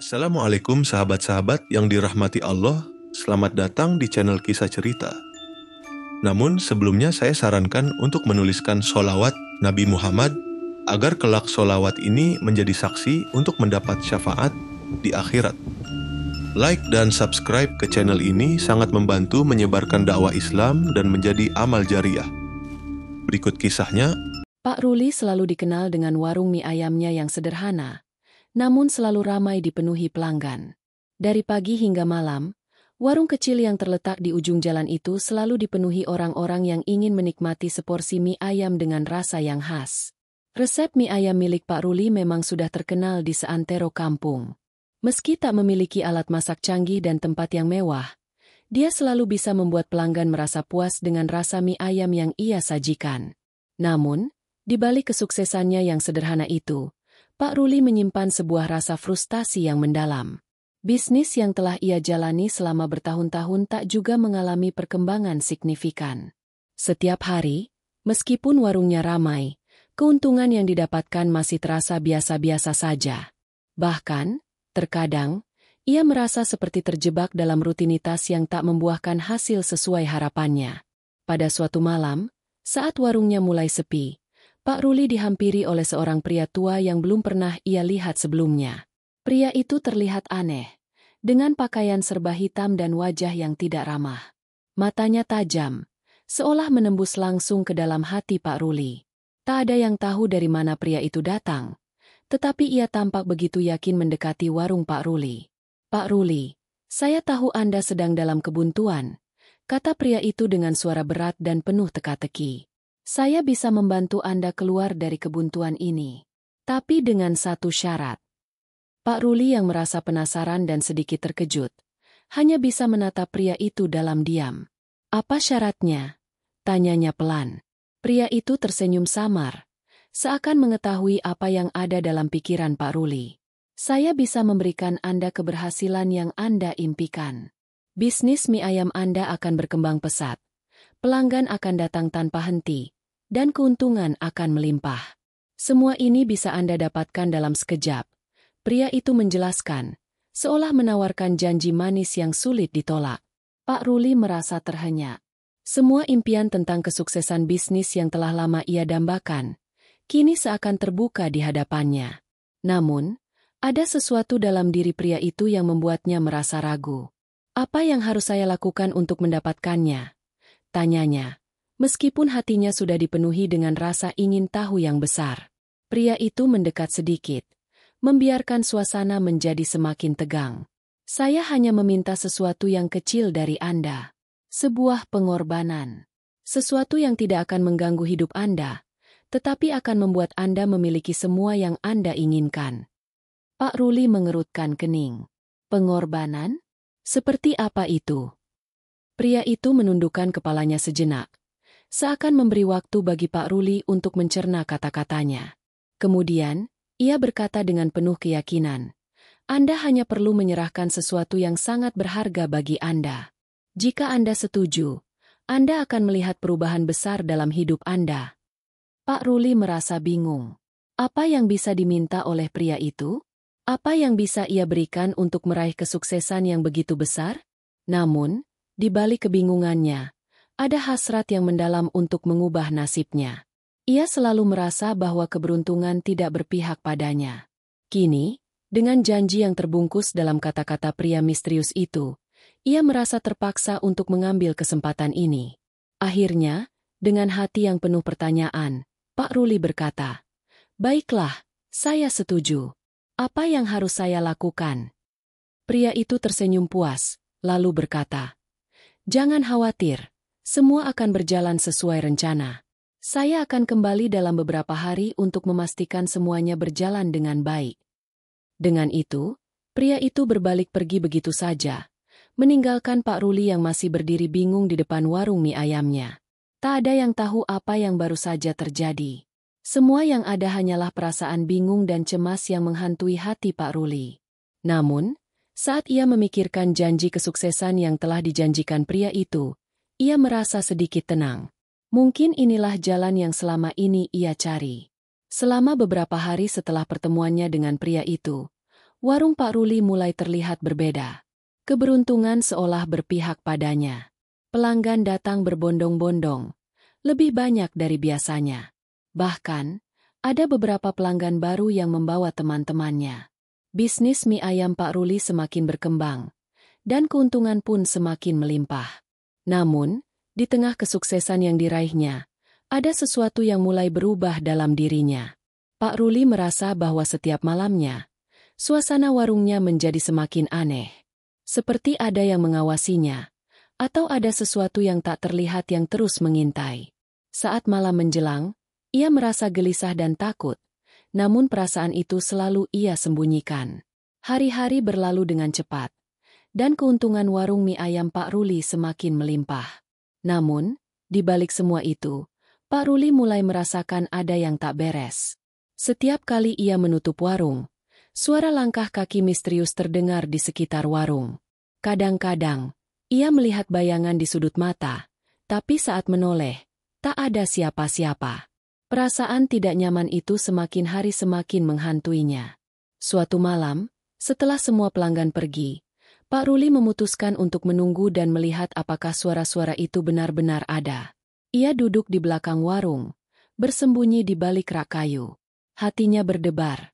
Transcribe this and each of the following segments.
Assalamualaikum sahabat-sahabat yang dirahmati Allah, selamat datang di channel Kisah Cerita. Namun sebelumnya saya sarankan untuk menuliskan sholawat Nabi Muhammad agar kelak sholawat ini menjadi saksi untuk mendapat syafaat di akhirat. Like dan subscribe ke channel ini sangat membantu menyebarkan dakwah Islam dan menjadi amal jariah. Berikut kisahnya. Pak Ruli selalu dikenal dengan warung mie ayamnya yang sederhana, namun selalu ramai dipenuhi pelanggan. Dari pagi hingga malam, warung kecil yang terletak di ujung jalan itu selalu dipenuhi orang-orang yang ingin menikmati seporsi mie ayam dengan rasa yang khas. Resep mie ayam milik Pak Ruli memang sudah terkenal di seantero kampung. Meski tak memiliki alat masak canggih dan tempat yang mewah, dia selalu bisa membuat pelanggan merasa puas dengan rasa mie ayam yang ia sajikan. Namun, di balik kesuksesannya yang sederhana itu, Pak Ruli menyimpan sebuah rasa frustasi yang mendalam. Bisnis yang telah ia jalani selama bertahun-tahun tak juga mengalami perkembangan signifikan. Setiap hari, meskipun warungnya ramai, keuntungan yang didapatkan masih terasa biasa-biasa saja. Bahkan, terkadang, ia merasa seperti terjebak dalam rutinitas yang tak membuahkan hasil sesuai harapannya. Pada suatu malam, saat warungnya mulai sepi, Pak Ruli dihampiri oleh seorang pria tua yang belum pernah ia lihat sebelumnya. Pria itu terlihat aneh, dengan pakaian serba hitam dan wajah yang tidak ramah. Matanya tajam, seolah menembus langsung ke dalam hati Pak Ruli. Tak ada yang tahu dari mana pria itu datang, tetapi ia tampak begitu yakin mendekati warung Pak Ruli. "Pak Ruli, saya tahu Anda sedang dalam kebuntuan," kata pria itu dengan suara berat dan penuh teka-teki. "Saya bisa membantu Anda keluar dari kebuntuan ini, tapi dengan satu syarat." Pak Ruli yang merasa penasaran dan sedikit terkejut, hanya bisa menatap pria itu dalam diam. "Apa syaratnya?" tanyanya pelan. Pria itu tersenyum samar, seakan mengetahui apa yang ada dalam pikiran Pak Ruli. "Saya bisa memberikan Anda keberhasilan yang Anda impikan. Bisnis mie ayam Anda akan berkembang pesat. Pelanggan akan datang tanpa henti, dan keuntungan akan melimpah. Semua ini bisa Anda dapatkan dalam sekejap," pria itu menjelaskan, seolah menawarkan janji manis yang sulit ditolak. Pak Ruli merasa terhenyak. Semua impian tentang kesuksesan bisnis yang telah lama ia dambakan, kini seakan terbuka di hadapannya. Namun, ada sesuatu dalam diri pria itu yang membuatnya merasa ragu. "Apa yang harus saya lakukan untuk mendapatkannya?" tanyanya, meskipun hatinya sudah dipenuhi dengan rasa ingin tahu yang besar. Pria itu mendekat sedikit, membiarkan suasana menjadi semakin tegang. "Saya hanya meminta sesuatu yang kecil dari Anda. Sebuah pengorbanan. Sesuatu yang tidak akan mengganggu hidup Anda, tetapi akan membuat Anda memiliki semua yang Anda inginkan." Pak Ruli mengerutkan kening. "Pengorbanan? Seperti apa itu?" Pria itu menundukkan kepalanya sejenak, seakan memberi waktu bagi Pak Ruli untuk mencerna kata-katanya. Kemudian, ia berkata dengan penuh keyakinan, "Anda hanya perlu menyerahkan sesuatu yang sangat berharga bagi Anda. Jika Anda setuju, Anda akan melihat perubahan besar dalam hidup Anda." Pak Ruli merasa bingung. Apa yang bisa diminta oleh pria itu? Apa yang bisa ia berikan untuk meraih kesuksesan yang begitu besar? Namun, di balik kebingungannya, ada hasrat yang mendalam untuk mengubah nasibnya. Ia selalu merasa bahwa keberuntungan tidak berpihak padanya. Kini, dengan janji yang terbungkus dalam kata-kata pria misterius itu, ia merasa terpaksa untuk mengambil kesempatan ini. Akhirnya, dengan hati yang penuh pertanyaan, Pak Ruli berkata, "Baiklah, saya setuju. Apa yang harus saya lakukan?" Pria itu tersenyum puas, lalu berkata, "Jangan khawatir, semua akan berjalan sesuai rencana. Saya akan kembali dalam beberapa hari untuk memastikan semuanya berjalan dengan baik." Dengan itu, pria itu berbalik pergi begitu saja, meninggalkan Pak Ruli yang masih berdiri bingung di depan warung mie ayamnya. Tak ada yang tahu apa yang baru saja terjadi. Semua yang ada hanyalah perasaan bingung dan cemas yang menghantui hati Pak Ruli. Namun, saat ia memikirkan janji kesuksesan yang telah dijanjikan pria itu, ia merasa sedikit tenang. Mungkin inilah jalan yang selama ini ia cari. Selama beberapa hari setelah pertemuannya dengan pria itu, warung Pak Ruli mulai terlihat berbeda. Keberuntungan seolah berpihak padanya. Pelanggan datang berbondong-bondong, lebih banyak dari biasanya. Bahkan, ada beberapa pelanggan baru yang membawa teman-temannya. Bisnis mie ayam Pak Ruli semakin berkembang, dan keuntungan pun semakin melimpah. Namun, di tengah kesuksesan yang diraihnya, ada sesuatu yang mulai berubah dalam dirinya. Pak Ruli merasa bahwa setiap malamnya, suasana warungnya menjadi semakin aneh. Seperti ada yang mengawasinya, atau ada sesuatu yang tak terlihat yang terus mengintai. Saat malam menjelang, ia merasa gelisah dan takut, namun perasaan itu selalu ia sembunyikan. Hari-hari berlalu dengan cepat, dan keuntungan warung mie ayam Pak Ruli semakin melimpah. Namun, di balik semua itu, Pak Ruli mulai merasakan ada yang tak beres. Setiap kali ia menutup warung, suara langkah kaki misterius terdengar di sekitar warung. Kadang-kadang, ia melihat bayangan di sudut mata, tapi saat menoleh, tak ada siapa-siapa. Perasaan tidak nyaman itu semakin hari semakin menghantuinya. Suatu malam, setelah semua pelanggan pergi, Pak Ruli memutuskan untuk menunggu dan melihat apakah suara-suara itu benar-benar ada. Ia duduk di belakang warung, bersembunyi di balik rak kayu. Hatinya berdebar,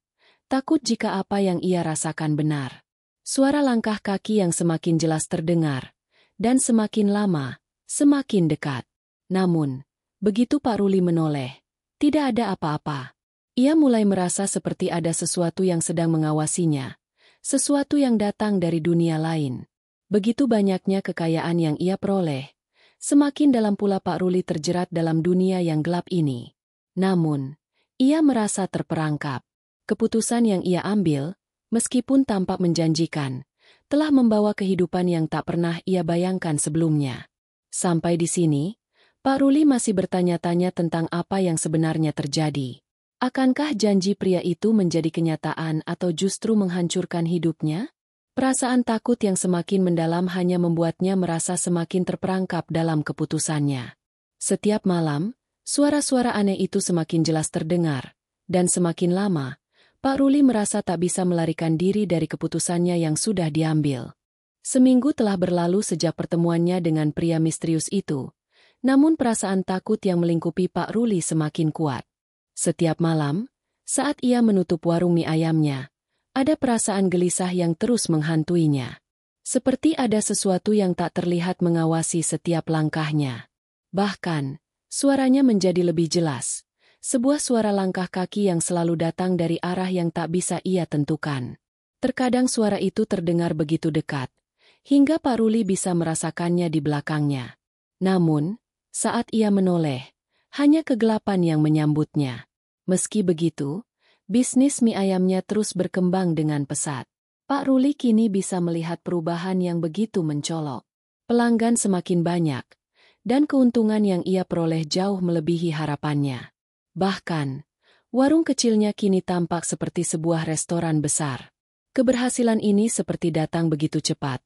takut jika apa yang ia rasakan benar. Suara langkah kaki yang semakin jelas terdengar, dan semakin lama, semakin dekat. Namun, begitu Pak Ruli menoleh, tidak ada apa-apa. Ia mulai merasa seperti ada sesuatu yang sedang mengawasinya, sesuatu yang datang dari dunia lain. Begitu banyaknya kekayaan yang ia peroleh, semakin dalam pula Pak Ruli terjerat dalam dunia yang gelap ini. Namun, ia merasa terperangkap. Keputusan yang ia ambil, meskipun tampak menjanjikan, telah membawa kehidupan yang tak pernah ia bayangkan sebelumnya. Sampai di sini, Pak Ruli masih bertanya-tanya tentang apa yang sebenarnya terjadi. Akankah janji pria itu menjadi kenyataan atau justru menghancurkan hidupnya? Perasaan takut yang semakin mendalam hanya membuatnya merasa semakin terperangkap dalam keputusannya. Setiap malam, suara-suara aneh itu semakin jelas terdengar, dan semakin lama, Pak Ruli merasa tak bisa melarikan diri dari keputusannya yang sudah diambil. Seminggu telah berlalu sejak pertemuannya dengan pria misterius itu, namun perasaan takut yang melingkupi Pak Ruli semakin kuat. Setiap malam, saat ia menutup warung mie ayamnya, ada perasaan gelisah yang terus menghantuinya. Seperti ada sesuatu yang tak terlihat mengawasi setiap langkahnya. Bahkan, suaranya menjadi lebih jelas. Sebuah suara langkah kaki yang selalu datang dari arah yang tak bisa ia tentukan. Terkadang suara itu terdengar begitu dekat, hingga Pak Ruli bisa merasakannya di belakangnya. Namun, saat ia menoleh, hanya kegelapan yang menyambutnya. Meski begitu, bisnis mie ayamnya terus berkembang dengan pesat. Pak Ruli kini bisa melihat perubahan yang begitu mencolok. Pelanggan semakin banyak, dan keuntungan yang ia peroleh jauh melebihi harapannya. Bahkan, warung kecilnya kini tampak seperti sebuah restoran besar. Keberhasilan ini seperti datang begitu cepat,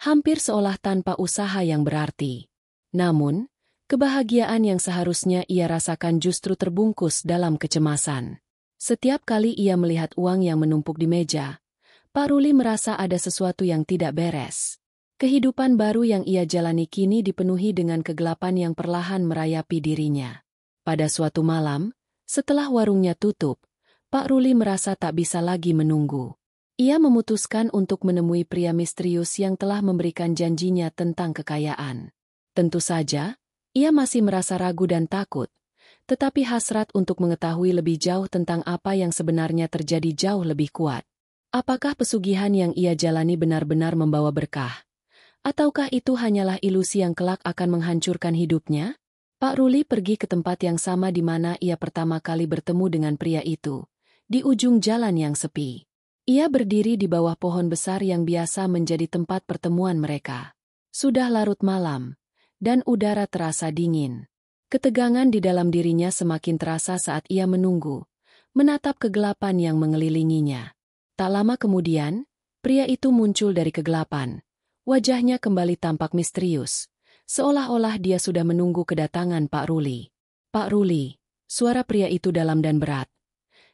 hampir seolah tanpa usaha yang berarti. Namun, kebahagiaan yang seharusnya ia rasakan justru terbungkus dalam kecemasan. Setiap kali ia melihat uang yang menumpuk di meja, Pak Ruli merasa ada sesuatu yang tidak beres. Kehidupan baru yang ia jalani kini dipenuhi dengan kegelapan yang perlahan merayapi dirinya. Pada suatu malam, setelah warungnya tutup, Pak Ruli merasa tak bisa lagi menunggu. Ia memutuskan untuk menemui pria misterius yang telah memberikan janjinya tentang kekayaan. Tentu saja, ia masih merasa ragu dan takut, tetapi hasrat untuk mengetahui lebih jauh tentang apa yang sebenarnya terjadi jauh lebih kuat. Apakah pesugihan yang ia jalani benar-benar membawa berkah? Ataukah itu hanyalah ilusi yang kelak akan menghancurkan hidupnya? Pak Ruli pergi ke tempat yang sama di mana ia pertama kali bertemu dengan pria itu, di ujung jalan yang sepi. Ia berdiri di bawah pohon besar yang biasa menjadi tempat pertemuan mereka. Sudah larut malam, dan udara terasa dingin. Ketegangan di dalam dirinya semakin terasa saat ia menunggu, menatap kegelapan yang mengelilinginya. Tak lama kemudian, pria itu muncul dari kegelapan. Wajahnya kembali tampak misterius, seolah-olah dia sudah menunggu kedatangan Pak Ruli. "Pak Ruli," suara pria itu dalam dan berat.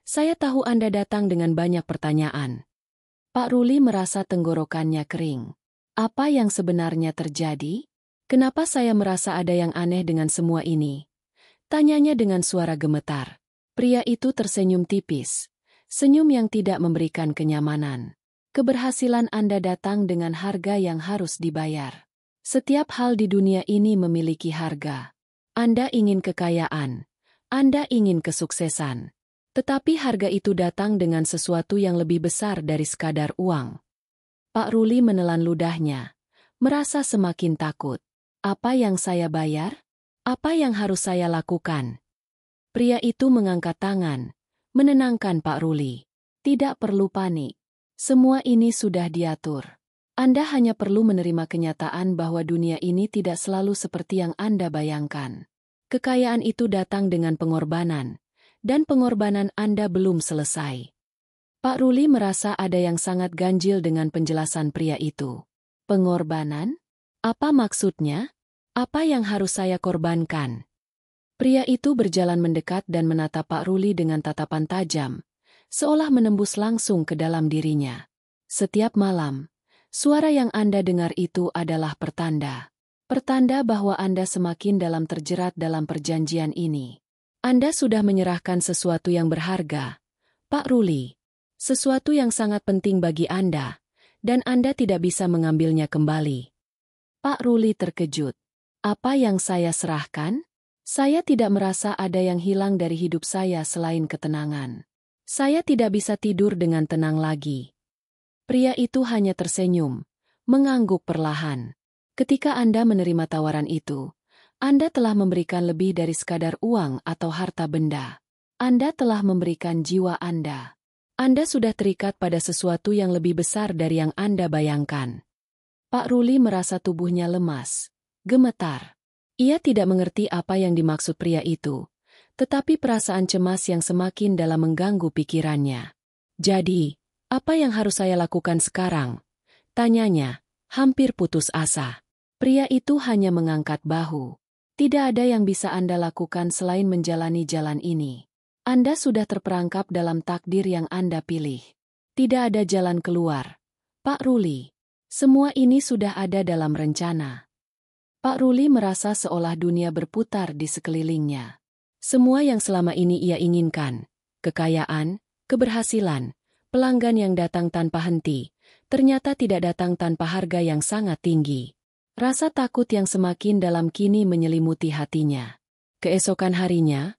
"Saya tahu Anda datang dengan banyak pertanyaan. Pak Ruli merasa tenggorokannya kering. Apa yang sebenarnya terjadi? Kenapa saya merasa ada yang aneh dengan semua ini? Tanyanya dengan suara gemetar. Pria itu tersenyum tipis. Senyum yang tidak memberikan kenyamanan. Keberhasilan Anda datang dengan harga yang harus dibayar. Setiap hal di dunia ini memiliki harga. Anda ingin kekayaan. Anda ingin kesuksesan. Tetapi harga itu datang dengan sesuatu yang lebih besar dari sekadar uang. Pak Ruli menelan ludahnya. Merasa semakin takut. Apa yang saya bayar? Apa yang harus saya lakukan? Pria itu mengangkat tangan, menenangkan Pak Ruli. Tidak perlu panik. Semua ini sudah diatur. Anda hanya perlu menerima kenyataan bahwa dunia ini tidak selalu seperti yang Anda bayangkan. Kekayaan itu datang dengan pengorbanan, dan pengorbanan Anda belum selesai. Pak Ruli merasa ada yang sangat ganjil dengan penjelasan pria itu. Pengorbanan? Apa maksudnya? Apa yang harus saya korbankan? Pria itu berjalan mendekat dan menatap Pak Ruli dengan tatapan tajam, seolah menembus langsung ke dalam dirinya. Setiap malam, suara yang Anda dengar itu adalah pertanda. Pertanda bahwa Anda semakin dalam terjerat dalam perjanjian ini. Anda sudah menyerahkan sesuatu yang berharga, Pak Ruli. Sesuatu yang sangat penting bagi Anda, dan Anda tidak bisa mengambilnya kembali. Pak Ruli terkejut. Apa yang saya serahkan? Saya tidak merasa ada yang hilang dari hidup saya selain ketenangan. Saya tidak bisa tidur dengan tenang lagi. Pria itu hanya tersenyum, mengangguk perlahan. Ketika Anda menerima tawaran itu, Anda telah memberikan lebih dari sekadar uang atau harta benda. Anda telah memberikan jiwa Anda. Anda sudah terikat pada sesuatu yang lebih besar dari yang Anda bayangkan. Pak Ruli merasa tubuhnya lemas, gemetar. Ia tidak mengerti apa yang dimaksud pria itu, tetapi perasaan cemas yang semakin dalam mengganggu pikirannya. Jadi, apa yang harus saya lakukan sekarang? Tanyanya, hampir putus asa. Pria itu hanya mengangkat bahu. Tidak ada yang bisa Anda lakukan selain menjalani jalan ini. Anda sudah terperangkap dalam takdir yang Anda pilih. Tidak ada jalan keluar. Pak Ruli, semua ini sudah ada dalam rencana. Pak Ruli merasa seolah dunia berputar di sekelilingnya. Semua yang selama ini ia inginkan, kekayaan, keberhasilan, pelanggan yang datang tanpa henti, ternyata tidak datang tanpa harga yang sangat tinggi. Rasa takut yang semakin dalam kini menyelimuti hatinya. Keesokan harinya,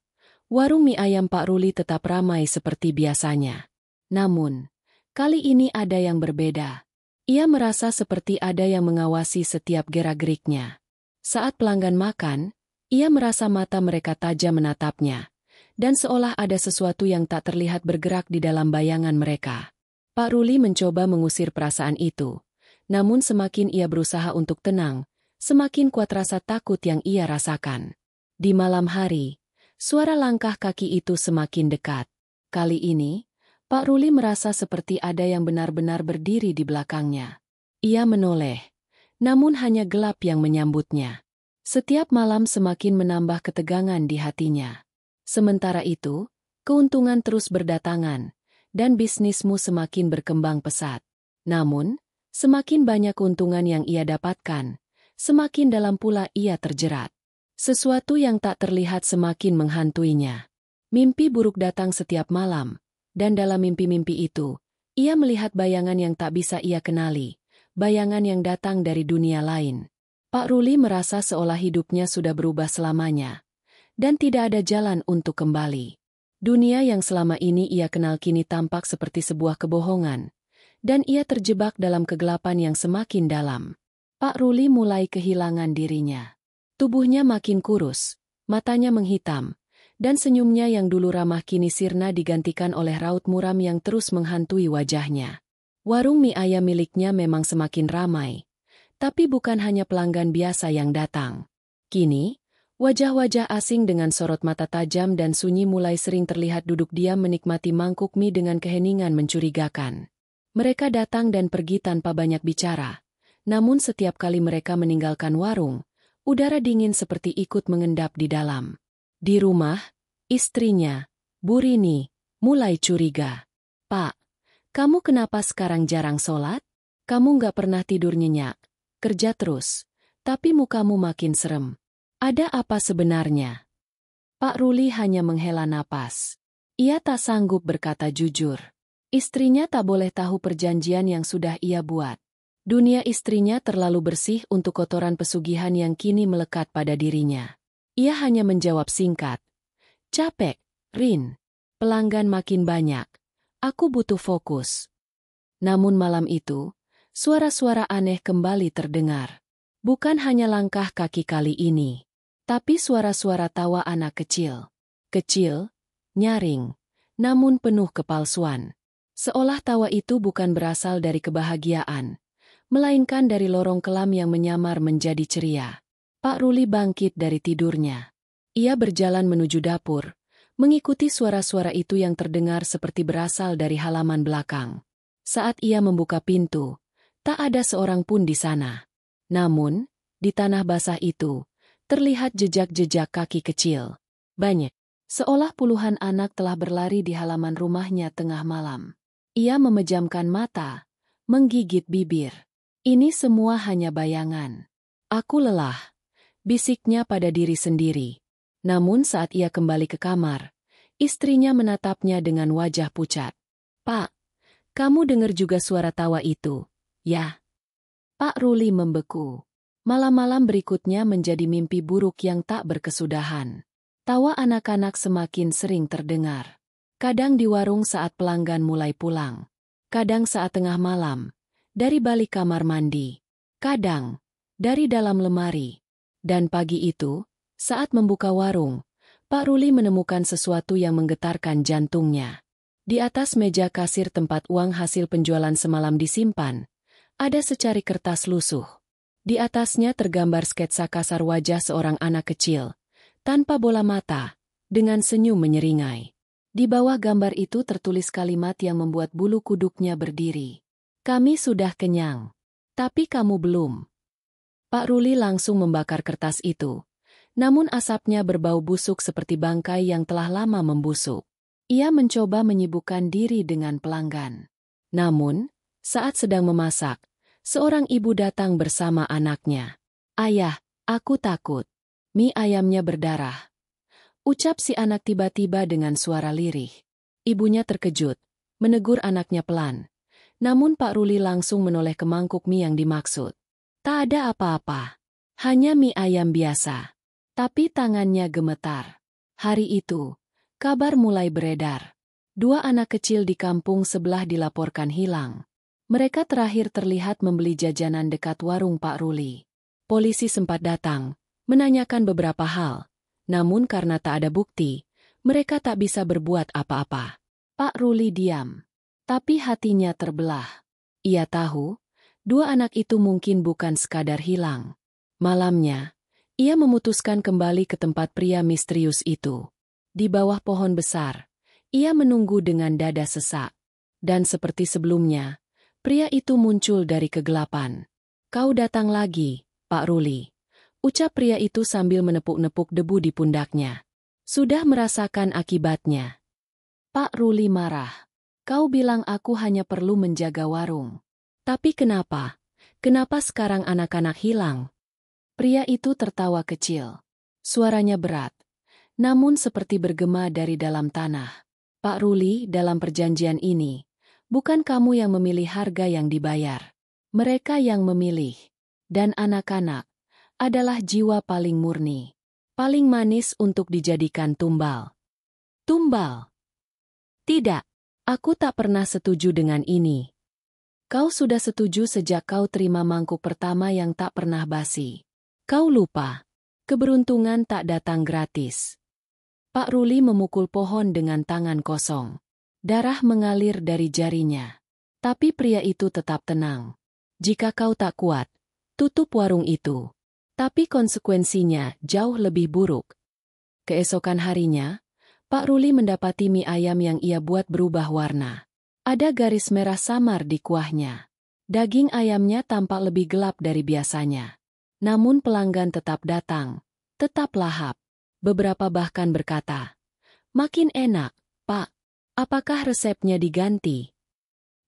warung mie ayam Pak Ruli tetap ramai seperti biasanya. Namun, kali ini ada yang berbeda. Ia merasa seperti ada yang mengawasi setiap gerak-geriknya. Saat pelanggan makan, ia merasa mata mereka tajam menatapnya, dan seolah ada sesuatu yang tak terlihat bergerak di dalam bayangan mereka. Pak Ruli mencoba mengusir perasaan itu, namun semakin ia berusaha untuk tenang, semakin kuat rasa takut yang ia rasakan. Di malam hari, suara langkah kaki itu semakin dekat. Kali ini, Pak Ruli merasa seperti ada yang benar-benar berdiri di belakangnya. Ia menoleh, namun hanya gelap yang menyambutnya. Setiap malam semakin menambah ketegangan di hatinya. Sementara itu, keuntungan terus berdatangan, dan bisnismu semakin berkembang pesat. Namun, semakin banyak keuntungan yang ia dapatkan, semakin dalam pula ia terjerat. Sesuatu yang tak terlihat semakin menghantuinya. Mimpi buruk datang setiap malam, dan dalam mimpi-mimpi itu, ia melihat bayangan yang tak bisa ia kenali, bayangan yang datang dari dunia lain. Pak Ruli merasa seolah hidupnya sudah berubah selamanya, dan tidak ada jalan untuk kembali. Dunia yang selama ini ia kenal kini tampak seperti sebuah kebohongan, dan ia terjebak dalam kegelapan yang semakin dalam. Pak Ruli mulai kehilangan dirinya. Tubuhnya makin kurus, matanya menghitam, dan senyumnya yang dulu ramah kini sirna digantikan oleh raut muram yang terus menghantui wajahnya. Warung mie ayam miliknya memang semakin ramai. Tapi bukan hanya pelanggan biasa yang datang. Kini, wajah-wajah asing dengan sorot mata tajam dan sunyi mulai sering terlihat duduk diam menikmati mangkuk mie dengan keheningan mencurigakan. Mereka datang dan pergi tanpa banyak bicara. Namun setiap kali mereka meninggalkan warung, udara dingin seperti ikut mengendap di dalam. Di rumah, istrinya, Bu Rini, mulai curiga. "Pak, Kamu kenapa sekarang jarang sholat? Kamu nggak pernah tidur nyenyak, kerja terus, tapi mukamu makin serem. Ada apa sebenarnya? Pak Ruli hanya menghela napas. Ia tak sanggup berkata jujur. Istrinya tak boleh tahu perjanjian yang sudah ia buat. Dunia istrinya terlalu bersih untuk kotoran pesugihan yang kini melekat pada dirinya. Ia hanya menjawab singkat. Capek, Rin. Pelanggan makin banyak. Aku butuh fokus. Namun malam itu, suara-suara aneh kembali terdengar. Bukan hanya langkah kaki kali ini, tapi suara-suara tawa anak kecil. Kecil, nyaring, namun penuh kepalsuan. Seolah tawa itu bukan berasal dari kebahagiaan, melainkan dari lorong kelam yang menyamar menjadi ceria. Pak Ruli bangkit dari tidurnya. Ia berjalan menuju dapur, mengikuti suara-suara itu yang terdengar seperti berasal dari halaman belakang. Saat ia membuka pintu, tak ada seorang pun di sana. Namun, di tanah basah itu, terlihat jejak-jejak kaki kecil. Banyak. Seolah puluhan anak telah berlari di halaman rumahnya tengah malam. Ia memejamkan mata, menggigit bibir. Ini semua hanya bayangan. Aku lelah, bisiknya pada diri sendiri. Namun saat ia kembali ke kamar, istrinya menatapnya dengan wajah pucat. Pak, kamu dengar juga suara tawa itu, ya? Pak Ruli membeku. Malam-malam berikutnya menjadi mimpi buruk yang tak berkesudahan. Tawa anak-anak semakin sering terdengar. Kadang di warung saat pelanggan mulai pulang. Kadang saat tengah malam, dari balik kamar mandi. Kadang, dari dalam lemari. Dan pagi itu, saat membuka warung, Pak Ruli menemukan sesuatu yang menggetarkan jantungnya. Di atas meja kasir tempat uang hasil penjualan semalam disimpan, ada secari kertas lusuh. Di atasnya tergambar sketsa kasar wajah seorang anak kecil, tanpa bola mata, dengan senyum menyeringai. Di bawah gambar itu tertulis kalimat yang membuat bulu kuduknya berdiri. Kami sudah kenyang, tapi kamu belum. Pak Ruli langsung membakar kertas itu. Namun asapnya berbau busuk seperti bangkai yang telah lama membusuk. Ia mencoba menyibukkan diri dengan pelanggan. Namun, saat sedang memasak, seorang ibu datang bersama anaknya. Ayah, aku takut. Mie ayamnya berdarah. Ucap si anak tiba-tiba dengan suara lirih. Ibunya terkejut, menegur anaknya pelan. Namun Pak Ruli langsung menoleh ke mangkuk mie yang dimaksud. Tak ada apa-apa. Hanya mie ayam biasa. Tapi tangannya gemetar. Hari itu, kabar mulai beredar. 2 anak kecil di kampung sebelah dilaporkan hilang. Mereka terakhir terlihat membeli jajanan dekat warung Pak Ruli. Polisi sempat datang, menanyakan beberapa hal. Namun karena tak ada bukti, mereka tak bisa berbuat apa-apa. Pak Ruli diam. Tapi hatinya terbelah. Ia tahu, 2 anak itu mungkin bukan sekadar hilang. Malamnya, ia memutuskan kembali ke tempat pria misterius itu. Di bawah pohon besar, ia menunggu dengan dada sesak. Dan seperti sebelumnya, pria itu muncul dari kegelapan. Kau datang lagi, Pak Ruli. Ucap pria itu sambil menepuk-nepuk debu di pundaknya. Sudah merasakan akibatnya. Pak Ruli marah. Kau bilang aku hanya perlu menjaga warung. Tapi kenapa? Kenapa sekarang anak-anak hilang? Pria itu tertawa kecil. Suaranya berat, namun seperti bergema dari dalam tanah. Pak Ruli, dalam perjanjian ini, bukan kamu yang memilih harga yang dibayar. Mereka yang memilih. Dan anak-anak adalah jiwa paling murni, paling manis untuk dijadikan tumbal. Tumbal? Tidak, aku tak pernah setuju dengan ini. Kau sudah setuju sejak kau terima mangkuk pertama yang tak pernah basi. Kau lupa, keberuntungan tak datang gratis. Pak Ruli memukul pohon dengan tangan kosong. Darah mengalir dari jarinya. Tapi pria itu tetap tenang. Jika kau tak kuat, tutup warung itu. Tapi konsekuensinya jauh lebih buruk. Keesokan harinya, Pak Ruli mendapati mie ayam yang ia buat berubah warna. Ada garis merah samar di kuahnya. Daging ayamnya tampak lebih gelap dari biasanya. Namun pelanggan tetap datang, tetap lahap. Beberapa bahkan berkata, makin enak, Pak. Apakah resepnya diganti?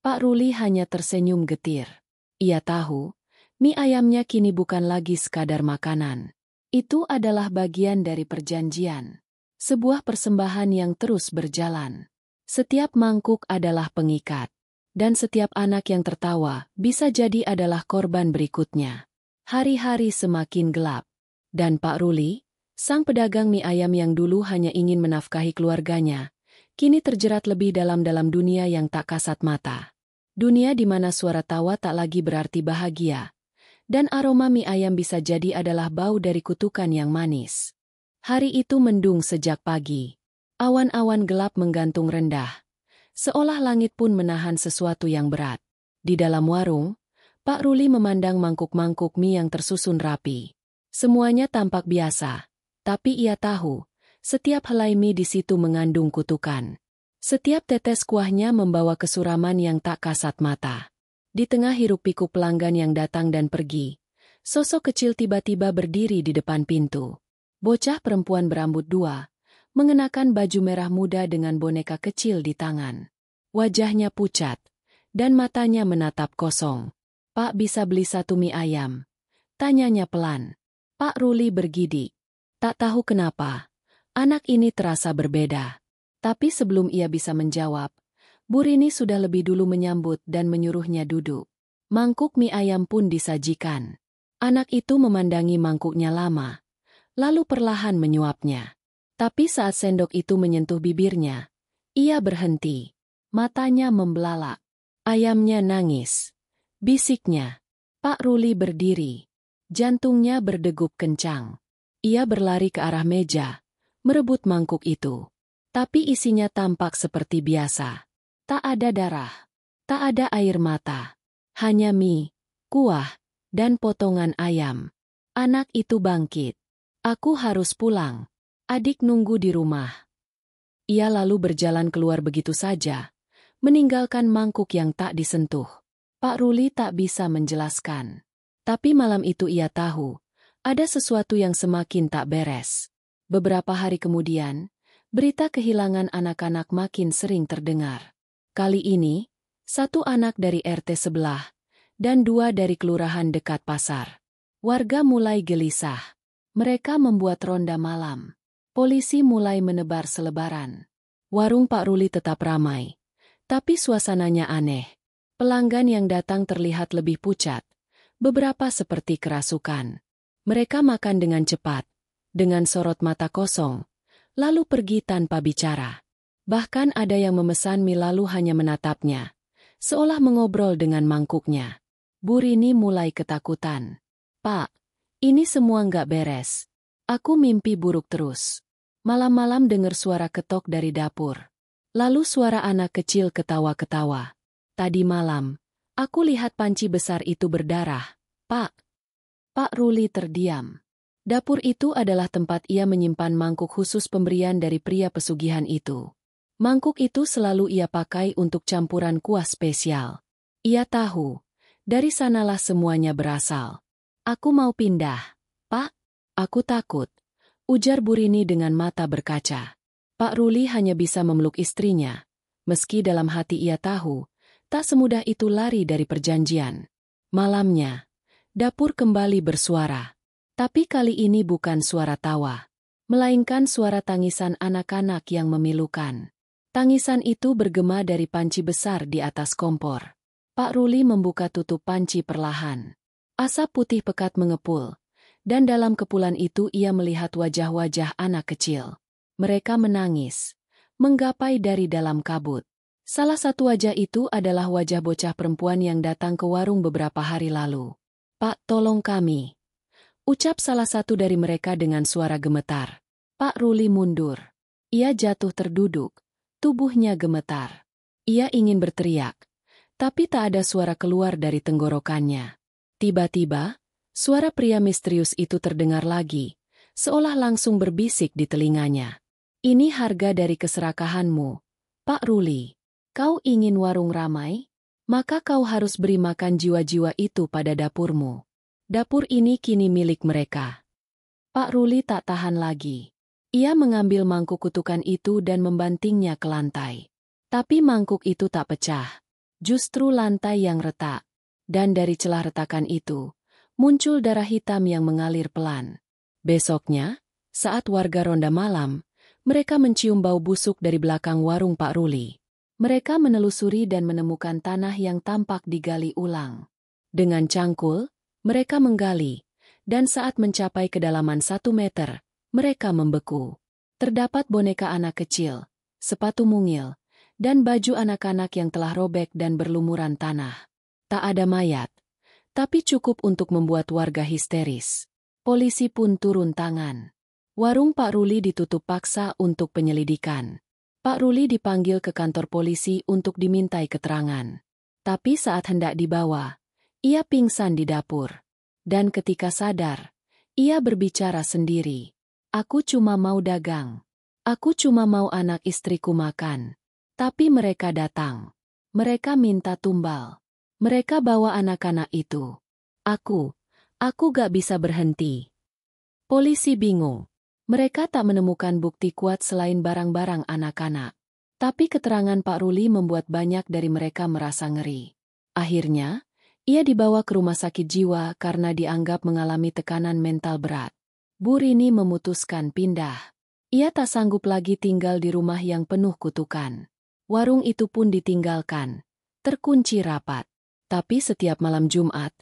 Pak Ruli hanya tersenyum getir. Ia tahu, mie ayamnya kini bukan lagi sekadar makanan. Itu adalah bagian dari perjanjian. Sebuah persembahan yang terus berjalan. Setiap mangkuk adalah pengikat. Dan setiap anak yang tertawa bisa jadi adalah korban berikutnya. Hari-hari semakin gelap. Dan Pak Ruli, sang pedagang mie ayam yang dulu hanya ingin menafkahi keluarganya, kini terjerat lebih dalam dunia yang tak kasat mata. Dunia di mana suara tawa tak lagi berarti bahagia. Dan aroma mie ayam bisa jadi adalah bau dari kutukan yang manis. Hari itu mendung sejak pagi. Awan-awan gelap menggantung rendah. Seolah langit pun menahan sesuatu yang berat. Di dalam warung, Pak Ruli memandang mangkuk-mangkuk mie yang tersusun rapi. Semuanya tampak biasa. Tapi ia tahu, setiap helai mie di situ mengandung kutukan. Setiap tetes kuahnya membawa kesuraman yang tak kasat mata. Di tengah hiruk-pikuk pelanggan yang datang dan pergi, sosok kecil tiba-tiba berdiri di depan pintu. Bocah perempuan berambut dua, mengenakan baju merah muda dengan boneka kecil di tangan. Wajahnya pucat, dan matanya menatap kosong. "Pak, bisa beli satu mie ayam?" tanyanya pelan. Pak Ruli bergidik. Tak tahu kenapa, anak ini terasa berbeda. Tapi sebelum ia bisa menjawab, Bu Rini sudah lebih dulu menyambut dan menyuruhnya duduk. Mangkuk mie ayam pun disajikan. Anak itu memandangi mangkuknya lama, lalu perlahan menyuapnya. Tapi saat sendok itu menyentuh bibirnya, ia berhenti. Matanya membelalak. Ayamnya nangis. Bisiknya. Pak Ruli berdiri. Jantungnya berdegup kencang. Ia berlari ke arah meja, merebut mangkuk itu. Tapi isinya tampak seperti biasa. Tak ada darah. Tak ada air mata. Hanya mie, kuah, dan potongan ayam. Anak itu bangkit. "Aku harus pulang. Adik nunggu di rumah." Ia lalu berjalan keluar begitu saja, meninggalkan mangkuk yang tak disentuh. Pak Ruli tak bisa menjelaskan. Tapi malam itu ia tahu, ada sesuatu yang semakin tak beres. Beberapa hari kemudian, berita kehilangan anak-anak makin sering terdengar. Kali ini, satu anak dari RT sebelah, dan dua dari kelurahan dekat pasar. Warga mulai gelisah. Mereka membuat ronda malam. Polisi mulai menebar selebaran. Warung Pak Ruli tetap ramai. Tapi suasananya aneh. Pelanggan yang datang terlihat lebih pucat. Beberapa seperti kerasukan. Mereka makan dengan cepat, dengan sorot mata kosong, lalu pergi tanpa bicara. Bahkan ada yang memesan mie lalu hanya menatapnya, seolah mengobrol dengan mangkuknya. Bu Rini mulai ketakutan. "Pak, ini semua nggak beres. Aku mimpi buruk terus." Malam-malam dengar suara ketok dari dapur. Lalu suara anak kecil ketawa-ketawa. "Tadi malam, aku lihat panci besar itu berdarah, Pak." Pak Ruli terdiam. Dapur itu adalah tempat ia menyimpan mangkuk khusus pemberian dari pria pesugihan itu. Mangkuk itu selalu ia pakai untuk campuran kuah spesial. Ia tahu, dari sanalah semuanya berasal. "Aku mau pindah, Pak. Aku takut," ujar Bu Rini dengan mata berkaca. Pak Ruli hanya bisa memeluk istrinya, meski dalam hati ia tahu, tak semudah itu lari dari perjanjian. Malamnya, dapur kembali bersuara. Tapi kali ini bukan suara tawa, melainkan suara tangisan anak-anak yang memilukan. Tangisan itu bergema dari panci besar di atas kompor. Pak Ruli membuka tutup panci perlahan. Asap putih pekat mengepul, dan dalam kepulan itu ia melihat wajah-wajah anak kecil. Mereka menangis, menggapai dari dalam kabut. Salah satu wajah itu adalah wajah bocah perempuan yang datang ke warung beberapa hari lalu. "Pak, tolong kami," ucap salah satu dari mereka dengan suara gemetar. Pak Ruli mundur. Ia jatuh terduduk, tubuhnya gemetar. Ia ingin berteriak, tapi tak ada suara keluar dari tenggorokannya. Tiba-tiba, suara pria misterius itu terdengar lagi, seolah langsung berbisik di telinganya. "Ini harga dari keserakahanmu, Pak Ruli. Kau ingin warung ramai? Maka kau harus beri makan jiwa-jiwa itu pada dapurmu. Dapur ini kini milik mereka." Pak Ruli tak tahan lagi. Ia mengambil mangkuk kutukan itu dan membantingnya ke lantai. Tapi mangkuk itu tak pecah. justru lantai yang retak. Dan dari celah retakan itu, muncul darah hitam yang mengalir pelan. Besoknya, saat warga ronda malam, mereka mencium bau busuk dari belakang warung Pak Ruli. Mereka menelusuri dan menemukan tanah yang tampak digali ulang. Dengan cangkul, mereka menggali, dan saat mencapai kedalaman 1 meter, mereka membeku. Terdapat boneka anak kecil, sepatu mungil, dan baju anak-anak yang telah robek dan berlumuran tanah. Tak ada mayat, tapi cukup untuk membuat warga histeris. Polisi pun turun tangan. Warung Pak Ruli ditutup paksa untuk penyelidikan. Pak Ruli dipanggil ke kantor polisi untuk dimintai keterangan. Tapi saat hendak dibawa, ia pingsan di dapur. Dan ketika sadar, ia berbicara sendiri. Aku cuma mau dagang. Aku cuma mau anak istriku makan. Tapi mereka datang. Mereka minta tumbal. Mereka bawa anak-anak itu. Aku gak bisa berhenti. Polisi bingung. Mereka tak menemukan bukti kuat selain barang-barang anak-anak. Tapi keterangan Pak Ruli membuat banyak dari mereka merasa ngeri. Akhirnya, ia dibawa ke rumah sakit jiwa karena dianggap mengalami tekanan mental berat. Bu Rini memutuskan pindah. Ia tak sanggup lagi tinggal di rumah yang penuh kutukan. Warung itu pun ditinggalkan, terkunci rapat. Tapi setiap malam Jumat,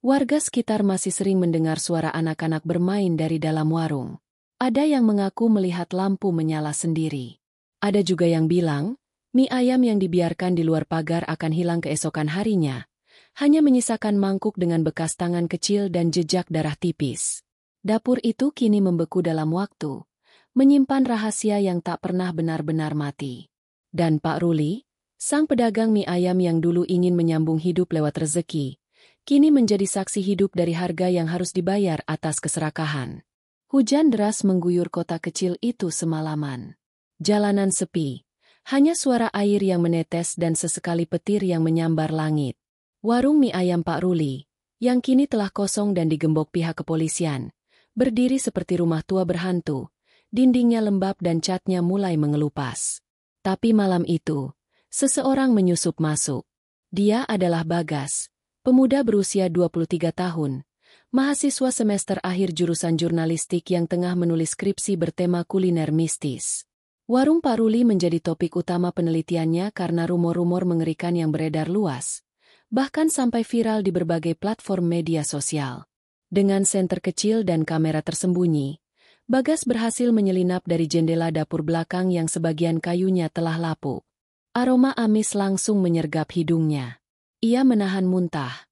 warga sekitar masih sering mendengar suara anak-anak bermain dari dalam warung. Ada yang mengaku melihat lampu menyala sendiri. Ada juga yang bilang, mie ayam yang dibiarkan di luar pagar akan hilang keesokan harinya. Hanya menyisakan mangkuk dengan bekas tangan kecil dan jejak darah tipis. Dapur itu kini membeku dalam waktu, menyimpan rahasia yang tak pernah benar-benar mati. Dan Pak Ruli, sang pedagang mie ayam yang dulu ingin menyambung hidup lewat rezeki, kini menjadi saksi hidup dari harga yang harus dibayar atas keserakahan. Hujan deras mengguyur kota kecil itu semalaman. Jalanan sepi, hanya suara air yang menetes dan sesekali petir yang menyambar langit. Warung mie ayam Pak Ruli, yang kini telah kosong dan digembok pihak kepolisian, berdiri seperti rumah tua berhantu, dindingnya lembab dan catnya mulai mengelupas. Tapi malam itu, seseorang menyusup masuk. Dia adalah Bagas, pemuda berusia 23 tahun, mahasiswa semester akhir jurusan jurnalistik yang tengah menulis skripsi bertema kuliner mistis. Warung Pak Ruli menjadi topik utama penelitiannya karena rumor-rumor mengerikan yang beredar luas, bahkan sampai viral di berbagai platform media sosial. Dengan senter kecil dan kamera tersembunyi, Bagas berhasil menyelinap dari jendela dapur belakang yang sebagian kayunya telah lapuk. Aroma amis langsung menyergap hidungnya. Ia menahan muntah,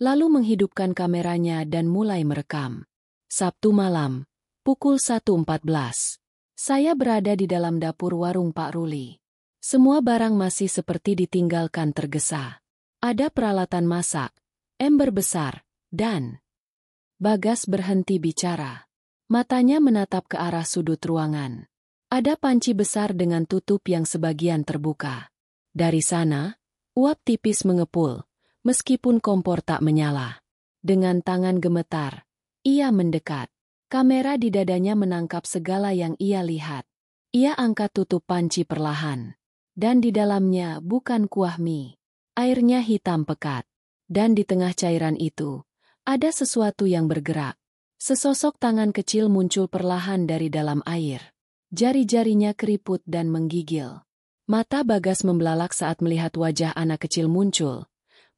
lalu menghidupkan kameranya dan mulai merekam. Sabtu malam, pukul 1.14. Saya berada di dalam dapur warung Pak Ruli. Semua barang masih seperti ditinggalkan tergesa. Ada peralatan masak, ember besar, dan... Bagas berhenti bicara. Matanya menatap ke arah sudut ruangan. Ada panci besar dengan tutup yang sebagian terbuka. Dari sana, uap tipis mengepul, meskipun kompor tak menyala. Dengan tangan gemetar, ia mendekat. Kamera di dadanya menangkap segala yang ia lihat. Ia angkat tutup panci perlahan. Dan di dalamnya bukan kuah mie. Airnya hitam pekat. Dan di tengah cairan itu, ada sesuatu yang bergerak. Sesosok tangan kecil muncul perlahan dari dalam air. Jari-jarinya keriput dan menggigil. Mata Bagas membelalak saat melihat wajah anak kecil muncul.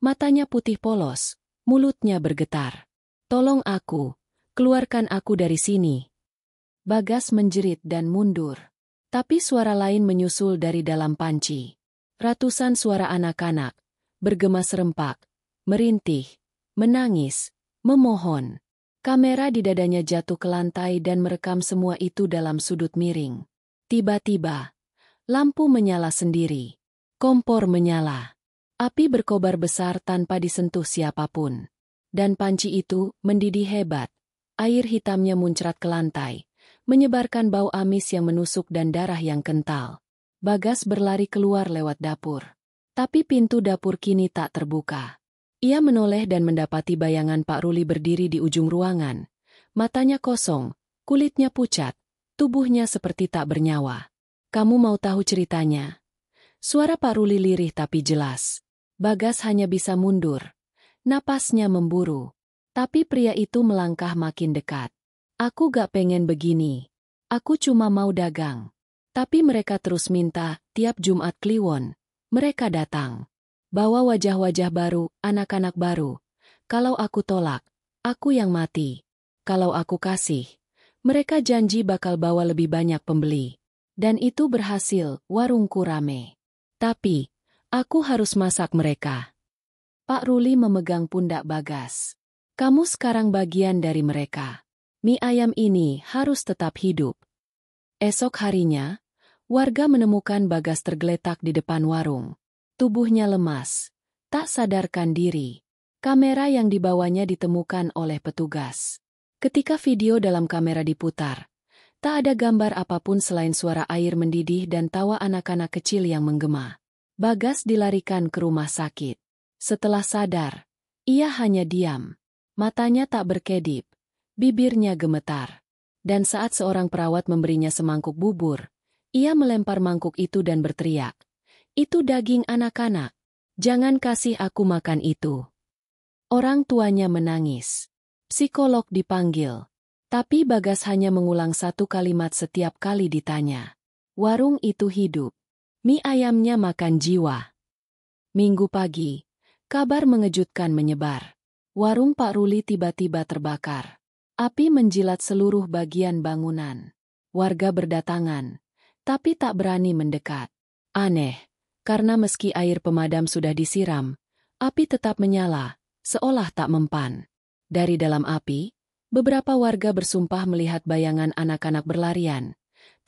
Matanya putih polos, mulutnya bergetar. "Tolong aku, keluarkan aku dari sini." Bagas menjerit dan mundur. Tapi suara lain menyusul dari dalam panci. Ratusan suara anak-anak, bergema serempak, merintih, menangis, memohon. Kamera di dadanya jatuh ke lantai dan merekam semua itu dalam sudut miring. Tiba-tiba, lampu menyala sendiri. Kompor menyala. Api berkobar besar tanpa disentuh siapapun. Dan panci itu mendidih hebat. Air hitamnya muncrat ke lantai, menyebarkan bau amis yang menusuk dan darah yang kental. Bagas berlari keluar lewat dapur. Tapi pintu dapur kini tak terbuka. Ia menoleh dan mendapati bayangan Pak Ruli berdiri di ujung ruangan. Matanya kosong, kulitnya pucat, tubuhnya seperti tak bernyawa. "Kamu mau tahu ceritanya?" Suara Pak Ruli lirih tapi jelas. Bagas hanya bisa mundur. Napasnya memburu. Tapi pria itu melangkah makin dekat. Aku gak pengen begini. Aku cuma mau dagang. Tapi mereka terus minta, tiap Jumat Kliwon. Mereka datang. Bawa wajah-wajah baru, anak-anak baru. Kalau aku tolak, aku yang mati. Kalau aku kasih, mereka janji bakal bawa lebih banyak pembeli. Dan itu berhasil, warungku rame. Tapi, aku harus masak mereka. Pak Ruli memegang pundak Bagas. Kamu sekarang bagian dari mereka. Mie ayam ini harus tetap hidup. Esok harinya, warga menemukan Bagas tergeletak di depan warung. Tubuhnya lemas, tak sadarkan diri. Kamera yang dibawanya ditemukan oleh petugas. Ketika video dalam kamera diputar, tak ada gambar apapun selain suara air mendidih dan tawa anak-anak kecil yang menggema. Bagas dilarikan ke rumah sakit. Setelah sadar, ia hanya diam. Matanya tak berkedip, bibirnya gemetar. Dan saat seorang perawat memberinya semangkuk bubur, ia melempar mangkuk itu dan berteriak, "Itu daging anak-anak. Jangan kasih aku makan itu." Orang tuanya menangis. Psikolog dipanggil. Tapi Bagas hanya mengulang satu kalimat setiap kali ditanya. Warung itu hidup. Mie ayamnya makan jiwa. Minggu pagi, kabar mengejutkan menyebar. Warung Pak Ruli tiba-tiba terbakar. Api menjilat seluruh bagian bangunan. Warga berdatangan, tapi tak berani mendekat. Aneh, karena meski air pemadam sudah disiram, api tetap menyala, seolah tak mempan. Dari dalam api, beberapa warga bersumpah melihat bayangan anak-anak berlarian,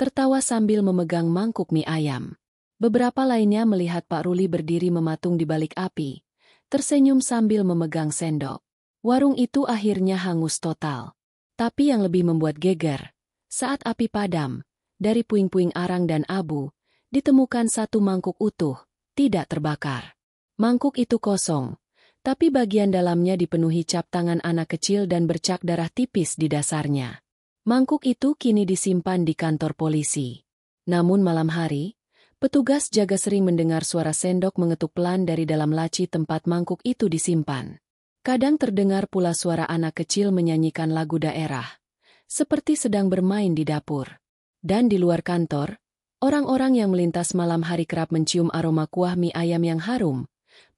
tertawa sambil memegang mangkuk mie ayam. Beberapa lainnya melihat Pak Ruli berdiri mematung di balik api, tersenyum sambil memegang sendok. Warung itu akhirnya hangus total. Tapi yang lebih membuat geger, saat api padam, dari puing-puing arang dan abu, ditemukan satu mangkuk utuh, tidak terbakar. Mangkuk itu kosong, tapi bagian dalamnya dipenuhi cap tangan anak kecil dan bercak darah tipis di dasarnya. Mangkuk itu kini disimpan di kantor polisi. Namun malam hari, petugas jaga sering mendengar suara sendok mengetuk pelan dari dalam laci tempat mangkuk itu disimpan. Kadang terdengar pula suara anak kecil menyanyikan lagu daerah, seperti sedang bermain di dapur. Dan di luar kantor, orang-orang yang melintas malam hari kerap mencium aroma kuah mie ayam yang harum,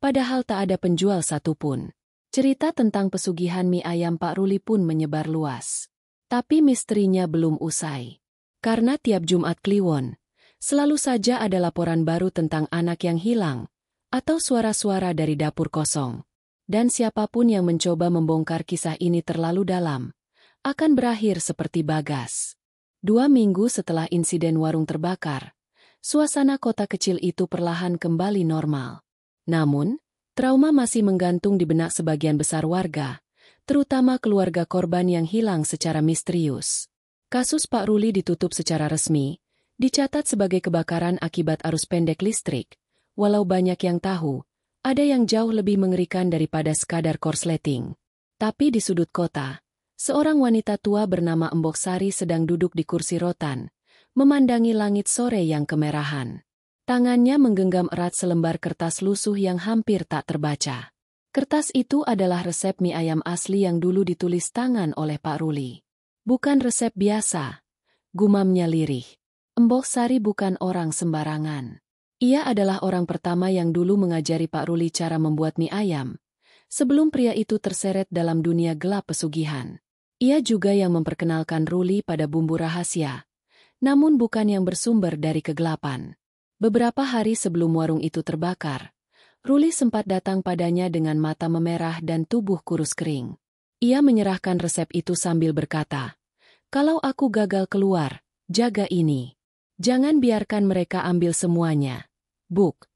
padahal tak ada penjual satupun. Cerita tentang pesugihan mie ayam Pak Ruli pun menyebar luas. Tapi misterinya belum usai. Karena tiap Jumat Kliwon, selalu saja ada laporan baru tentang anak yang hilang, atau suara-suara dari dapur kosong. Dan siapapun yang mencoba membongkar kisah ini terlalu dalam, akan berakhir seperti Bagas. 2 minggu setelah insiden warung terbakar, suasana kota kecil itu perlahan kembali normal. Namun, trauma masih menggantung di benak sebagian besar warga, terutama keluarga korban yang hilang secara misterius. Kasus Pak Ruli ditutup secara resmi, dicatat sebagai kebakaran akibat arus pendek listrik, walau banyak yang tahu, ada yang jauh lebih mengerikan daripada sekadar korsleting. Tapi di sudut kota, seorang wanita tua bernama Embok Sari sedang duduk di kursi rotan, memandangi langit sore yang kemerahan. Tangannya menggenggam erat selembar kertas lusuh yang hampir tak terbaca. Kertas itu adalah resep mie ayam asli yang dulu ditulis tangan oleh Pak Ruli. Bukan resep biasa, gumamnya lirih. Embok Sari bukan orang sembarangan. Ia adalah orang pertama yang dulu mengajari Pak Ruli cara membuat mie ayam, sebelum pria itu terseret dalam dunia gelap pesugihan. Ia juga yang memperkenalkan Ruli pada bumbu rahasia, namun bukan yang bersumber dari kegelapan. Beberapa hari sebelum warung itu terbakar, Ruli sempat datang padanya dengan mata memerah dan tubuh kurus kering. Ia menyerahkan resep itu sambil berkata, "Kalau aku gagal keluar, jaga ini. Jangan biarkan mereka ambil semuanya. Buk."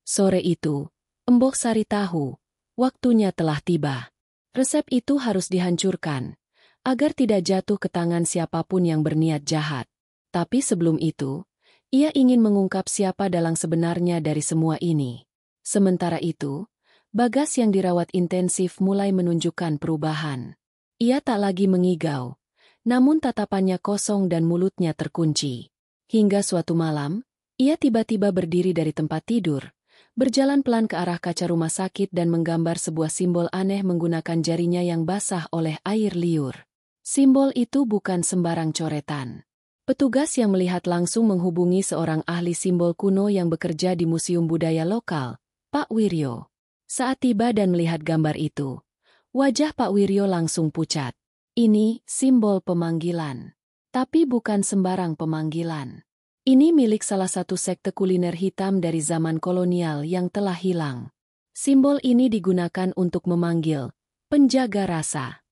Sore itu, Embok Sari tahu, waktunya telah tiba. Resep itu harus dihancurkan, agar tidak jatuh ke tangan siapapun yang berniat jahat. Tapi sebelum itu, ia ingin mengungkap siapa dalang sebenarnya dari semua ini. Sementara itu, Bagas yang dirawat intensif mulai menunjukkan perubahan. Ia tak lagi mengigau, namun tatapannya kosong dan mulutnya terkunci. Hingga suatu malam, ia tiba-tiba berdiri dari tempat tidur, berjalan pelan ke arah kaca rumah sakit dan menggambar sebuah simbol aneh menggunakan jarinya yang basah oleh air liur. Simbol itu bukan sembarang coretan. Petugas yang melihat langsung menghubungi seorang ahli simbol kuno yang bekerja di Museum Budaya Lokal, Pak Wiryo. Saat tiba dan melihat gambar itu, wajah Pak Wiryo langsung pucat. Ini simbol pemanggilan. Tapi bukan sembarang pemanggilan. Ini milik salah satu sekte kuliner hitam dari zaman kolonial yang telah hilang. Simbol ini digunakan untuk memanggil penjaga rasa.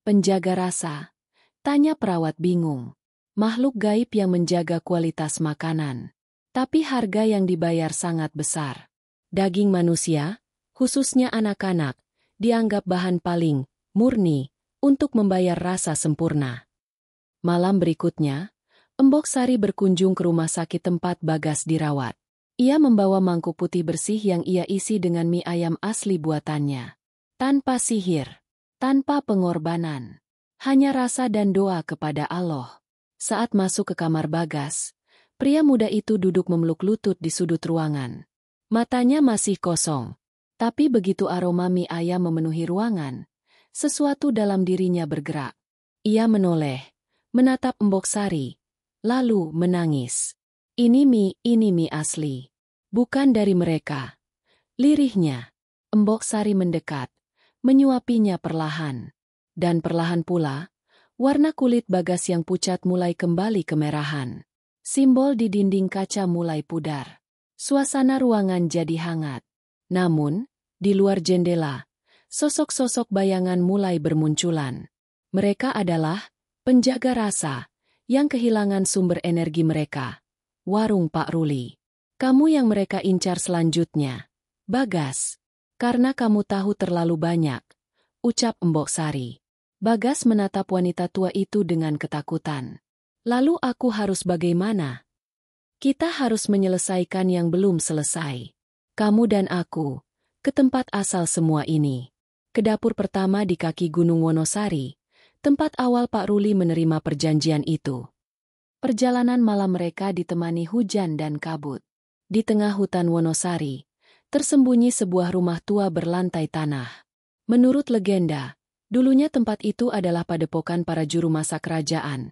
Penjaga rasa? Tanya perawat bingung. Makhluk gaib yang menjaga kualitas makanan. Tapi harga yang dibayar sangat besar. Daging manusia, khususnya anak-anak, dianggap bahan paling murni untuk membayar rasa sempurna. Malam berikutnya, Embok Sari berkunjung ke rumah sakit tempat Bagas dirawat. Ia membawa mangkuk putih bersih yang ia isi dengan mie ayam asli buatannya. Tanpa sihir, tanpa pengorbanan. Hanya rasa dan doa kepada Allah. Saat masuk ke kamar Bagas, pria muda itu duduk memeluk lutut di sudut ruangan. Matanya masih kosong. Tapi begitu aroma mie ayam memenuhi ruangan, sesuatu dalam dirinya bergerak. Ia menoleh, menatap Embok Sari, lalu menangis. Ini mie asli. Bukan dari mereka. Lirihnya, Embok Sari mendekat, menyuapinya perlahan. Dan perlahan pula, warna kulit Bagas yang pucat mulai kembali kemerahan. Simbol di dinding kaca mulai pudar. Suasana ruangan jadi hangat. Namun, di luar jendela, sosok-sosok bayangan mulai bermunculan. Mereka adalah penjaga rasa yang kehilangan sumber energi mereka. Warung Pak Ruli. Kamu yang mereka incar selanjutnya. Bagas. Karena kamu tahu terlalu banyak, ucap Embok Sari. Bagas menatap wanita tua itu dengan ketakutan. Lalu aku harus bagaimana? Kita harus menyelesaikan yang belum selesai. Kamu dan aku, ke tempat asal semua ini. Ke dapur pertama di kaki Gunung Wonosari, tempat awal Pak Ruli menerima perjanjian itu. Perjalanan malam mereka ditemani hujan dan kabut. Di tengah hutan Wonosari, tersembunyi sebuah rumah tua berlantai tanah. Menurut legenda, dulunya tempat itu adalah padepokan para juru masak kerajaan,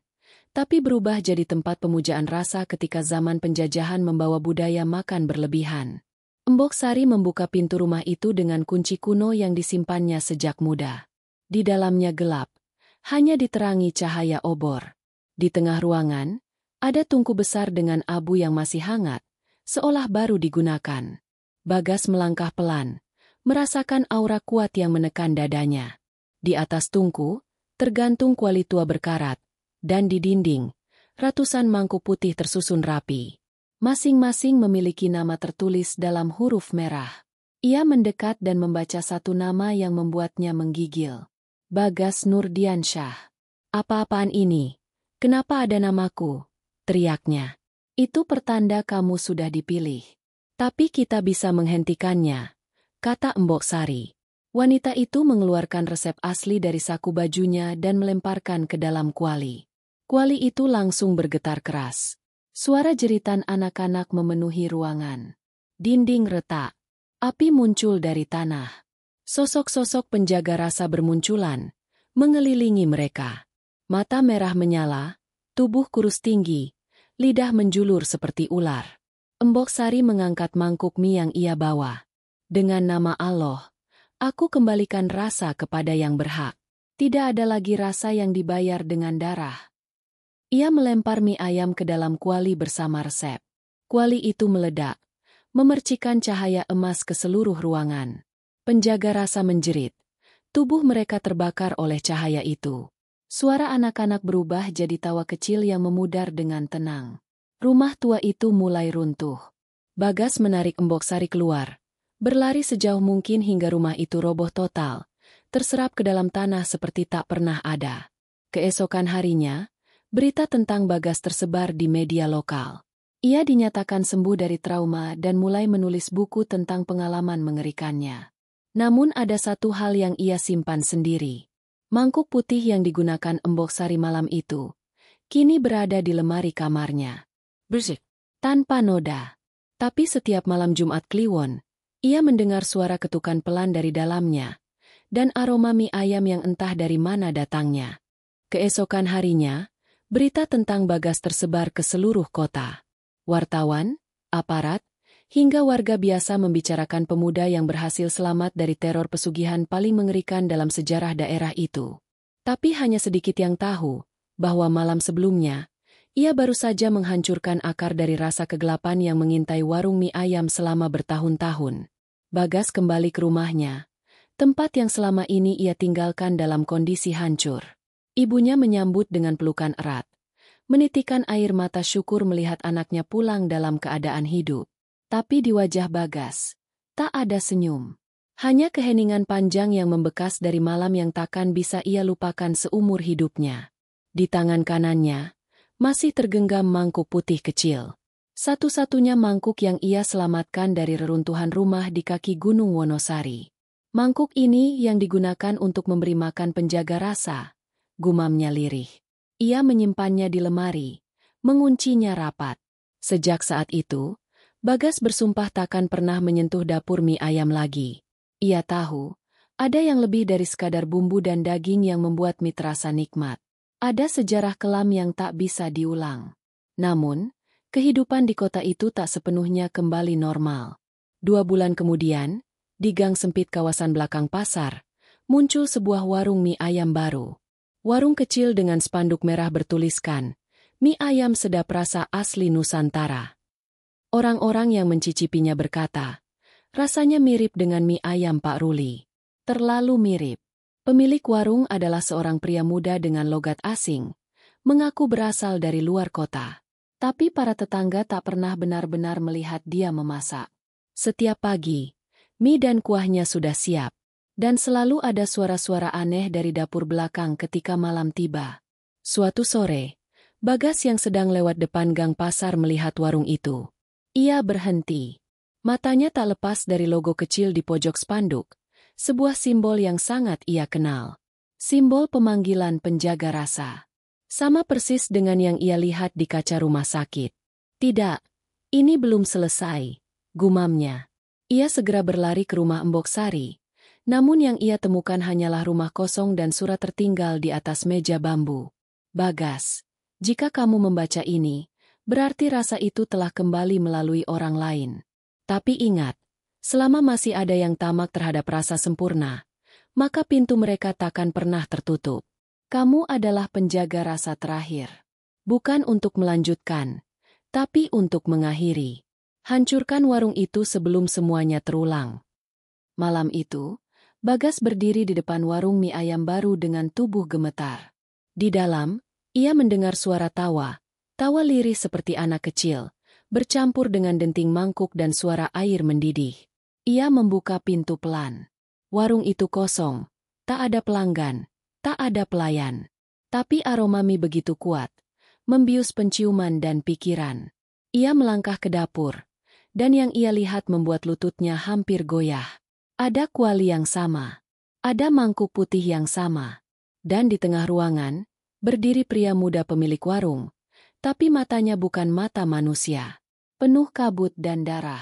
tapi berubah jadi tempat pemujaan rasa ketika zaman penjajahan membawa budaya makan berlebihan. Embok Sari membuka pintu rumah itu dengan kunci kuno yang disimpannya sejak muda. Di dalamnya gelap, hanya diterangi cahaya obor. Di tengah ruangan, ada tungku besar dengan abu yang masih hangat, seolah baru digunakan. Bagas melangkah pelan, merasakan aura kuat yang menekan dadanya. Di atas tungku, tergantung kuali tua berkarat, dan di dinding, ratusan mangkuk putih tersusun rapi. Masing-masing memiliki nama tertulis dalam huruf merah. Ia mendekat dan membaca satu nama yang membuatnya menggigil. Bagas Nurdiansyah. Apa-apaan ini? Kenapa ada namaku? Teriaknya. Itu pertanda kamu sudah dipilih. Tapi kita bisa menghentikannya, kata Embok Sari. Wanita itu mengeluarkan resep asli dari saku bajunya dan melemparkan ke dalam kuali. Kuali itu langsung bergetar keras. Suara jeritan anak-anak memenuhi ruangan. Dinding retak. Api muncul dari tanah. Sosok-sosok penjaga rasa bermunculan, mengelilingi mereka. Mata merah menyala, tubuh kurus tinggi, lidah menjulur seperti ular. Embok Sari mengangkat mangkuk mie yang ia bawa. Dengan nama Allah, aku kembalikan rasa kepada yang berhak. Tidak ada lagi rasa yang dibayar dengan darah. Ia melempar mie ayam ke dalam kuali bersama resep. Kuali itu meledak, memercikan cahaya emas ke seluruh ruangan. Penjaga rasa menjerit. Tubuh mereka terbakar oleh cahaya itu. Suara anak-anak berubah jadi tawa kecil yang memudar dengan tenang. Rumah tua itu mulai runtuh. Bagas menarik Embok Sari keluar. Berlari sejauh mungkin hingga rumah itu roboh total, terserap ke dalam tanah seperti tak pernah ada. Keesokan harinya, berita tentang Bagas tersebar di media lokal. Ia dinyatakan sembuh dari trauma dan mulai menulis buku tentang pengalaman mengerikannya. Namun ada satu hal yang ia simpan sendiri. Mangkuk putih yang digunakan Embok Sari malam itu, kini berada di lemari kamarnya. Bersih, tanpa noda. Tapi setiap malam Jumat Kliwon, Ia mendengar suara ketukan pelan dari dalamnya, dan aroma mie ayam yang entah dari mana datangnya. Keesokan harinya, berita tentang Bagas tersebar ke seluruh kota. Wartawan, aparat, hingga warga biasa membicarakan pemuda yang berhasil selamat dari teror pesugihan paling mengerikan dalam sejarah daerah itu. Tapi hanya sedikit yang tahu bahwa malam sebelumnya, ia baru saja menghancurkan akar dari rasa kegelapan yang mengintai warung mie ayam selama bertahun-tahun. Bagas kembali ke rumahnya, tempat yang selama ini ia tinggalkan dalam kondisi hancur. Ibunya menyambut dengan pelukan erat, menitikan air mata syukur melihat anaknya pulang dalam keadaan hidup. Tapi di wajah Bagas, tak ada senyum. Hanya keheningan panjang yang membekas dari malam yang takkan bisa ia lupakan seumur hidupnya. Di tangan kanannya, masih tergenggam mangkuk putih kecil. Satu-satunya mangkuk yang ia selamatkan dari reruntuhan rumah di kaki Gunung Wonosari. Mangkuk ini yang digunakan untuk memberi makan penjaga rasa, gumamnya lirih. Ia menyimpannya di lemari, menguncinya rapat. Sejak saat itu, Bagas bersumpah takkan pernah menyentuh dapur mie ayam lagi. Ia tahu, ada yang lebih dari sekadar bumbu dan daging yang membuat mie terasa nikmat. Ada sejarah kelam yang tak bisa diulang. Namun, kehidupan di kota itu tak sepenuhnya kembali normal. 2 bulan kemudian, di gang sempit kawasan belakang pasar, muncul sebuah warung mie ayam baru. Warung kecil dengan spanduk merah bertuliskan, "Mie ayam sedap rasa asli Nusantara." Orang-orang yang mencicipinya berkata, rasanya mirip dengan mie ayam Pak Ruli. Terlalu mirip. Pemilik warung adalah seorang pria muda dengan logat asing, mengaku berasal dari luar kota. Tapi para tetangga tak pernah benar-benar melihat dia memasak. Setiap pagi, mie dan kuahnya sudah siap, dan selalu ada suara-suara aneh dari dapur belakang ketika malam tiba. Suatu sore, Bagas yang sedang lewat depan gang pasar melihat warung itu. Ia berhenti. Matanya tak lepas dari logo kecil di pojok spanduk, sebuah simbol yang sangat ia kenal. Simbol pemanggilan penjaga rasa. Sama persis dengan yang ia lihat di kaca rumah sakit. Tidak, ini belum selesai, gumamnya. Ia segera berlari ke rumah Mbok Sari, namun yang ia temukan hanyalah rumah kosong dan surat tertinggal di atas meja bambu. Bagas, jika kamu membaca ini, berarti rasa itu telah kembali melalui orang lain. Tapi ingat, selama masih ada yang tamak terhadap rasa sempurna, maka pintu mereka takkan pernah tertutup. Kamu adalah penjaga rasa terakhir. Bukan untuk melanjutkan, tapi untuk mengakhiri. Hancurkan warung itu sebelum semuanya terulang. Malam itu, Bagas berdiri di depan warung mie ayam baru dengan tubuh gemetar. Di dalam, ia mendengar suara tawa lirih seperti anak kecil, bercampur dengan denting mangkuk dan suara air mendidih. Ia membuka pintu pelan. Warung itu kosong, tak ada pelanggan, tak ada pelayan. Tapi aroma mie begitu kuat, membius penciuman dan pikiran. Ia melangkah ke dapur, dan yang ia lihat membuat lututnya hampir goyah. Ada kuali yang sama, ada mangkuk putih yang sama, dan di tengah ruangan, berdiri pria muda pemilik warung, tapi matanya bukan mata manusia. Penuh kabut dan darah.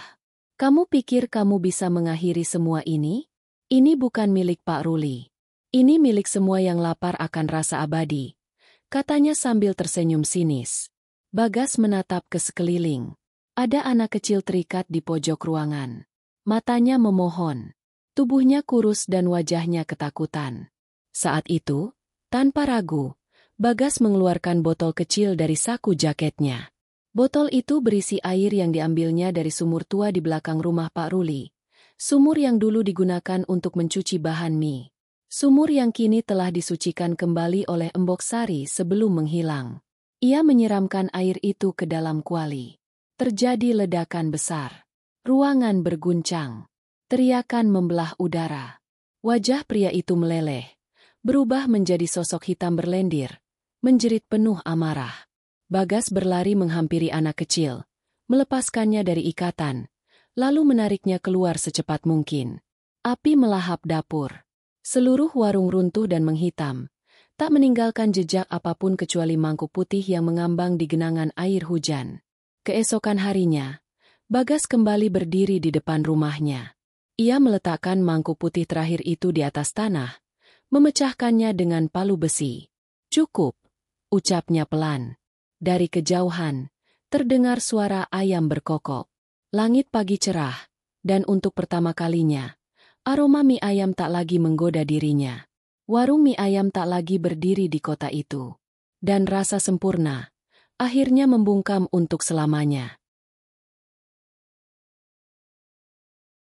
Kamu pikir kamu bisa mengakhiri semua ini? Ini bukan milik Pak Ruli. Ini milik semua yang lapar akan rasa abadi, katanya sambil tersenyum sinis. Bagas menatap ke sekeliling. Ada anak kecil terikat di pojok ruangan. Matanya memohon. Tubuhnya kurus dan wajahnya ketakutan. Saat itu, tanpa ragu, Bagas mengeluarkan botol kecil dari saku jaketnya. Botol itu berisi air yang diambilnya dari sumur tua di belakang rumah Pak Ruli. Sumur yang dulu digunakan untuk mencuci bahan mie. Sumur yang kini telah disucikan kembali oleh Mbok Sari sebelum menghilang. Ia menyiramkan air itu ke dalam kuali. Terjadi ledakan besar. Ruangan berguncang. Teriakan membelah udara. Wajah pria itu meleleh, berubah menjadi sosok hitam berlendir, menjerit penuh amarah. Bagas berlari menghampiri anak kecil, melepaskannya dari ikatan, lalu menariknya keluar secepat mungkin. Api melahap dapur. Seluruh warung runtuh dan menghitam, tak meninggalkan jejak apapun kecuali mangkuk putih yang mengambang di genangan air hujan. Keesokan harinya, Bagas kembali berdiri di depan rumahnya. Ia meletakkan mangkuk putih terakhir itu di atas tanah, memecahkannya dengan palu besi. "Cukup," ucapnya pelan. Dari kejauhan, terdengar suara ayam berkokok. Langit pagi cerah, dan untuk pertama kalinya, aroma mie ayam tak lagi menggoda dirinya. Warung mie ayam tak lagi berdiri di kota itu. Dan rasa sempurna, akhirnya membungkam untuk selamanya.